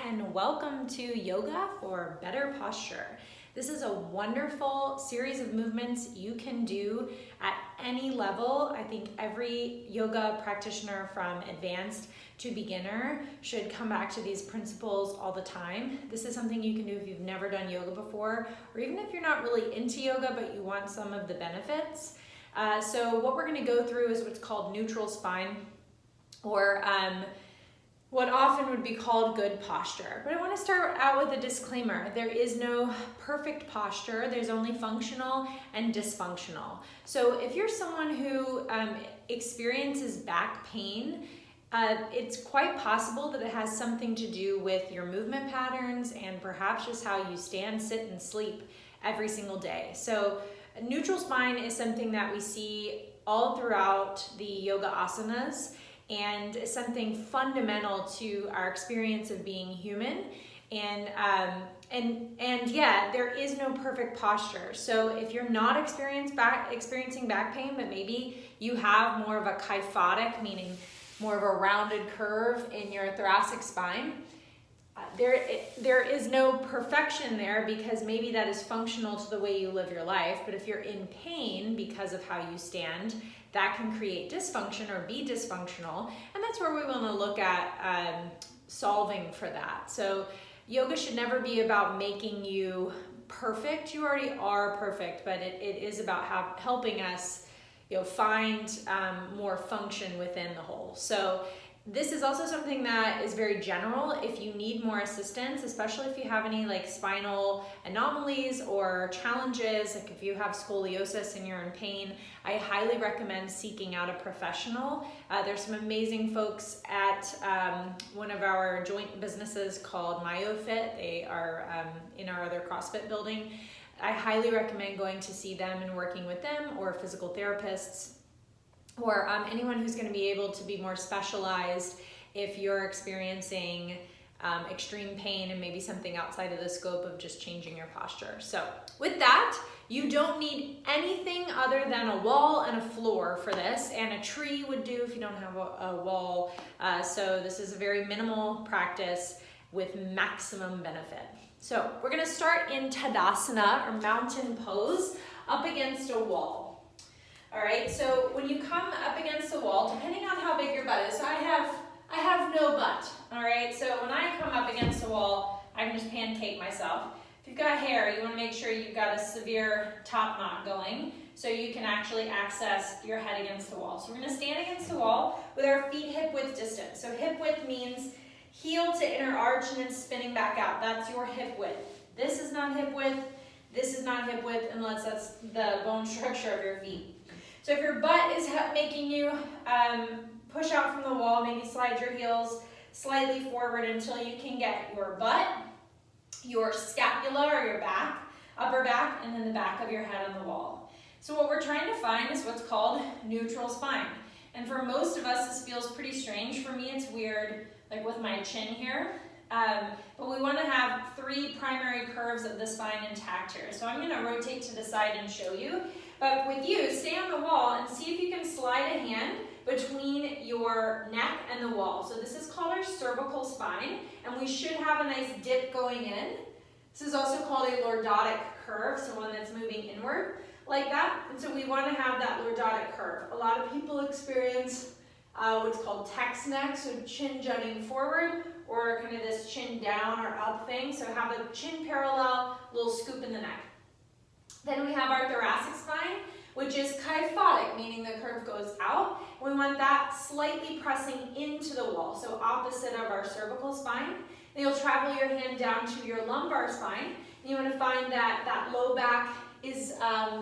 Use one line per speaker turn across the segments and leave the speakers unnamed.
and welcome to Yoga for Better Posture. This is a wonderful series of movements you can do at any level. I think every yoga practitioner from advanced to beginner should come back to these principles all the time. This is something you can do if you've never done yoga before, or even if you're not really into yoga but you want some of the benefits. So what we're going to go through is what's called neutral spine, or what often would be called good posture. But I want to start out with a disclaimer. There is no perfect posture. There's only functional and dysfunctional. So if you're someone who experiences back pain, it's quite possible that it has something to do with your movement patterns and perhaps just how you stand, sit, and sleep every single day. So neutral spine is something that we see all throughout the yoga asanas, and something fundamental to our experience of being human. And yeah, there is no perfect posture. So if you're not experiencing back pain, but maybe you have more of a kyphotic, meaning more of a rounded curve in your thoracic spine, there is no perfection there, because maybe that is functional to the way you live your life. But if you're in pain because of how you stand, that can create dysfunction or be dysfunctional. And that's where we want to look at solving for that. So yoga should never be about making you perfect. You already are perfect, but it is about helping us find more function within the whole. So this is also something that is very general. If you need more assistance, especially if you have any spinal anomalies or challenges, like if you have scoliosis and you're in pain, I highly recommend seeking out a professional. There's some amazing folks at one of our joint businesses called MyoFit. They are in our other CrossFit building. I highly recommend going to see them and working with them, or physical therapists, or anyone who's going to be able to be more specialized if you're experiencing extreme pain and maybe something outside of the scope of just changing your posture. So with that, you don't need anything other than a wall and a floor for this, and a tree would do if you don't have a wall. So this is a very minimal practice with maximum benefit. So we're going to start in Tadasana, or mountain pose, up against a wall. All right, so when you come up against the wall, depending on how big your butt is, so I have no butt, all right? So when I come up against the wall, I can just pancake myself. If you've got hair, you want to make sure you've got a severe top knot going, so you can actually access your head against the wall. So we're going to stand against the wall with our feet hip width distance. So hip width means heel to inner arch and then spinning back out. That's your hip width. This is not hip width. This is not hip width, unless that's the bone structure of your feet. So if your butt is making you push out from the wall, maybe slide your heels slightly forward until you can get your butt, your scapula or your back, upper back, and then the back of your head on the wall. So what we're trying to find is what's called neutral spine. And for most of us, this feels pretty strange. For me, it's weird, like with my chin here. But we want to have three primary curves of the spine intact here. So I'm going to rotate to the side and show you. But with you, stay on the wall and see if you can slide a hand between your neck and the wall. So this is called our cervical spine, and we should have a nice dip going in. This is also called a lordotic curve, so one that's moving inward like that. And so we want to have that lordotic curve. A lot of people experience what's called text neck, so chin jutting forward, or kind of this chin down or up thing. So have a chin parallel, little scoop in the neck. Then we have our thoracic spine, which is kyphotic, meaning the curve goes out. We want that slightly pressing into the wall, so opposite of our cervical spine. Then you'll travel your hand down to your lumbar spine. And you want to find that that low back is,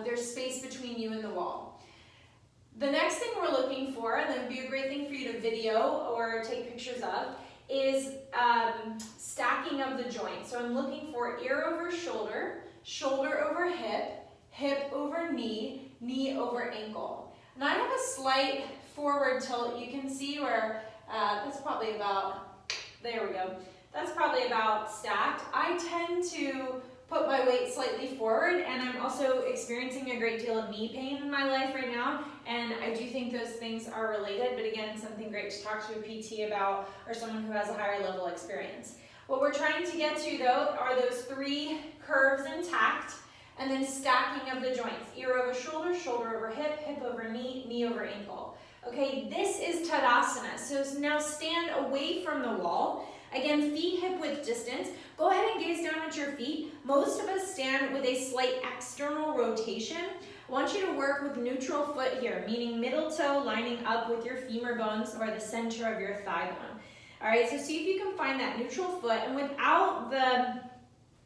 there's space between you and the wall. The next thing we're looking for, and that would be a great thing for you to video or take pictures of, is stacking of the joints. So I'm looking for ear over shoulder, shoulder over hip, hip over knee, knee over ankle. And I have a slight forward tilt. You can see where that's probably about, there we go. That's probably about stacked. I tend to put my weight slightly forward, and I'm also experiencing a great deal of knee pain in my life right now, and I do think those things are related, but again, something great to talk to a PT about, or someone who has a higher level experience. What we're trying to get to though are those 3 curves intact, and then stacking of the joints. Ear over shoulder, shoulder over hip, hip over knee, knee over ankle. Okay, this is Tadasana. So now stand away from the wall. Again, feet hip width distance. Go ahead and gaze down at your feet. Most of us stand with a slight external rotation. I want you to work with neutral foot here, meaning middle toe lining up with your femur bones or the center of your thigh bone. All right, so see if you can find that neutral foot, and without the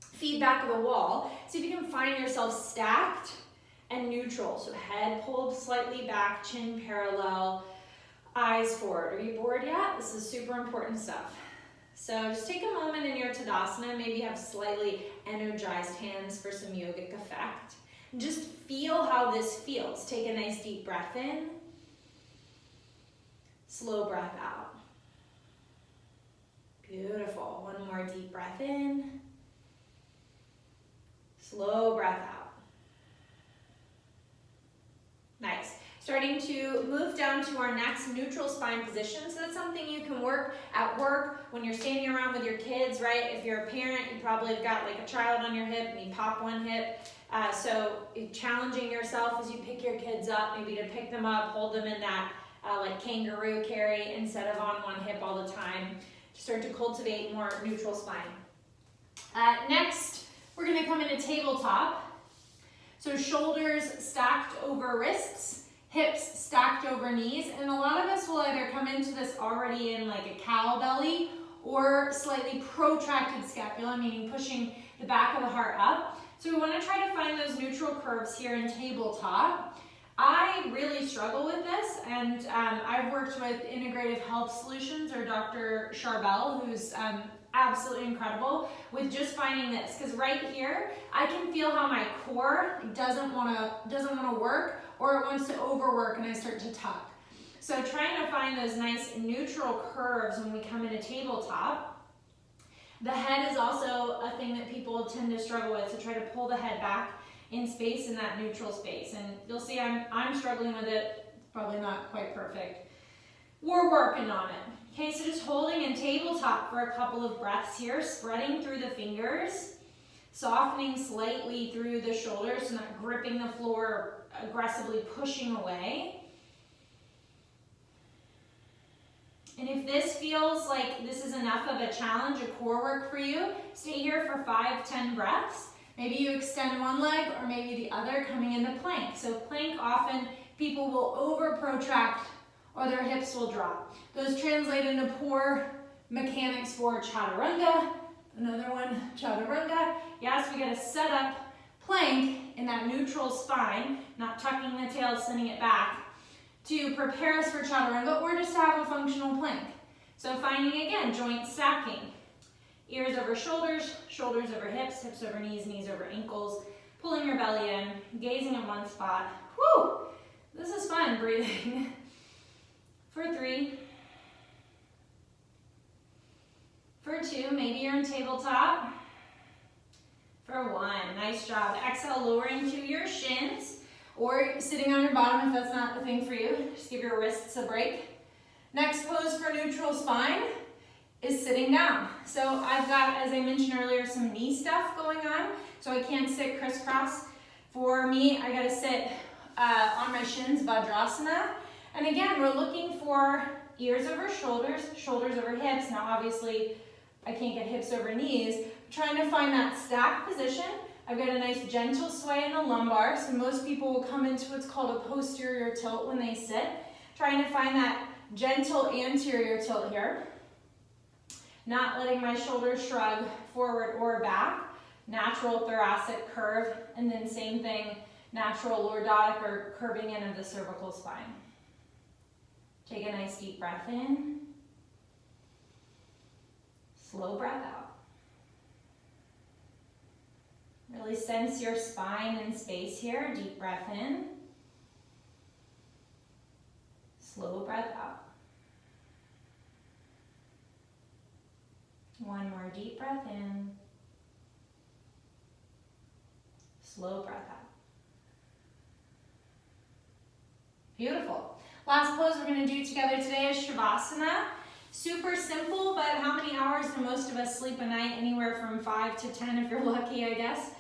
feedback of the wall, see if you can find yourself stacked and neutral. So head pulled slightly back, chin parallel, eyes forward. Are you bored yet? This is super important stuff. So just take a moment in your Tadasana, maybe have slightly energized hands for some yogic effect. Just feel how this feels. Take a nice deep breath in, slow breath out. Beautiful. One more deep breath in, slow breath out. Nice. Starting to move down to our next neutral spine position. So that's something you can work at work when you're standing around with your kids, right? If you're a parent, you probably have got like a child on your hip and you pop one hip. So challenging yourself as you pick your kids up, maybe to pick them up, hold them in that like kangaroo carry instead of on one hip all the time. Start to cultivate more neutral spine. Next, we're going to come into tabletop. So shoulders stacked over wrists, hips stacked over knees, and a lot of us will either come into this already in like a cow belly or slightly protracted scapula, meaning pushing the back of the heart up. So we want to try to find those neutral curves here in tabletop. I really struggle with this, and I've worked with Integrative Health Solutions, or Dr. Charbel, who's absolutely incredible with just finding this, because right here I can feel how my core doesn't want to work, or it wants to overwork and I start to tuck. So trying to find those nice neutral curves when we come into tabletop. The head is also a thing that people tend to struggle with, so try to pull the head back in space, in that neutral space, and you'll see I'm struggling with it. It's probably not quite perfect. We're working on it. Okay, so just holding in tabletop for a couple of breaths here, spreading through the fingers, softening slightly through the shoulders, so not gripping the floor, aggressively pushing away. And if this feels like this is enough of a challenge, a core work for you, stay here for 5-10 breaths. Maybe you extend one leg or maybe the other, coming into plank. So plank, often people will over protract or their hips will drop. Those translate into poor mechanics for chaturanga. Another one, chaturanga. Yes, we gotta set up plank in that neutral spine, not tucking the tail, sending it back, to prepare us for chaturanga or just to have a functional plank. So finding, again, joint stacking. Ears over shoulders, shoulders over hips, hips over knees, knees over ankles. Pulling your belly in, gazing at one spot. Whew! This is fun, breathing. For 3. For 2, maybe you're in tabletop. For 1, nice job. Exhale, lowering to your shins, or sitting on your bottom if that's not the thing for you. Just give your wrists a break. Next pose for neutral spine is sitting down. So I've got, as I mentioned earlier, some knee stuff going on, so I can't sit crisscross. For me, I gotta sit on my shins, Vajrasana. And again, we're looking for ears over shoulders, shoulders over hips. Now obviously, I can't get hips over knees. I'm trying to find that stacked position. I've got a nice gentle sway in the lumbar, so most people will come into what's called a posterior tilt when they sit. Trying to find that gentle anterior tilt here. Not letting my shoulders shrug forward or back. Natural thoracic curve, and then same thing, natural lordotic or curving in of the cervical spine. Take a nice deep breath in. Slow breath out. Really sense your spine and space here. Deep breath in. Slow breath out. One more deep breath in. Slow breath out. Beautiful. Last pose we're going to do together today is Shavasana. Super simple, but how many hours do most most of us sleep a night anywhere from 5 to 10 if you're lucky, I guess.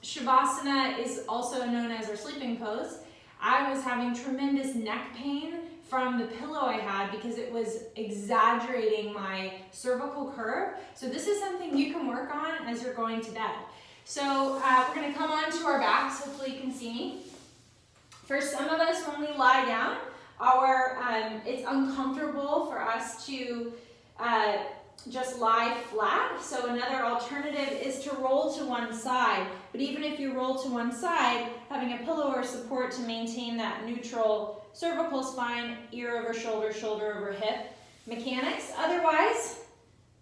Shavasana is also known as our sleeping pose. I was having tremendous neck pain from the pillow I had because it was exaggerating my cervical curve. So this is something you can work on as you're going to bed. So we're going to come onto our backs, hopefully you can see me. For some of us, when we lie down, it's uncomfortable for us to just lie flat. So another alternative is to roll to one side. But even if you roll to one side, having a pillow or support to maintain that neutral cervical spine, ear over shoulder, shoulder over hip mechanics. Otherwise,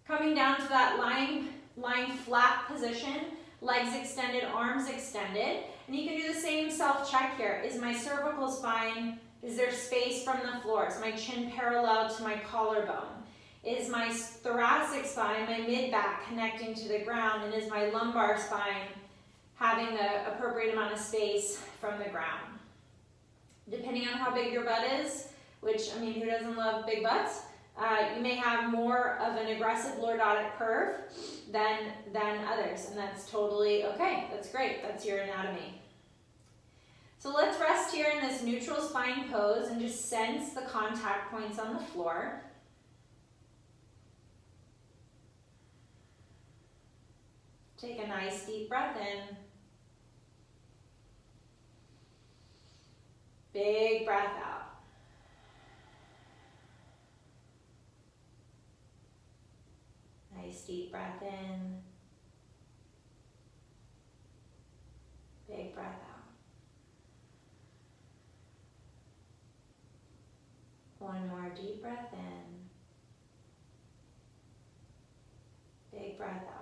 coming down to that lying flat position, legs extended, arms extended. And you can do the same self-check here. Is my cervical spine, is there space from the floor? Is my chin parallel to my collarbone? Is my thoracic spine, my mid-back connecting to the ground? And is my lumbar spine having the appropriate amount of space from the ground? Depending on how big your butt is, which, I mean, who doesn't love big butts? You may have more of an aggressive lordotic curve than others, and that's totally okay. That's great. That's your anatomy. So let's rest here in this neutral spine pose and just sense the contact points on the floor. Take a nice deep breath in. Big breath out. Nice deep breath in. Big breath out. One more deep breath in. Big breath out.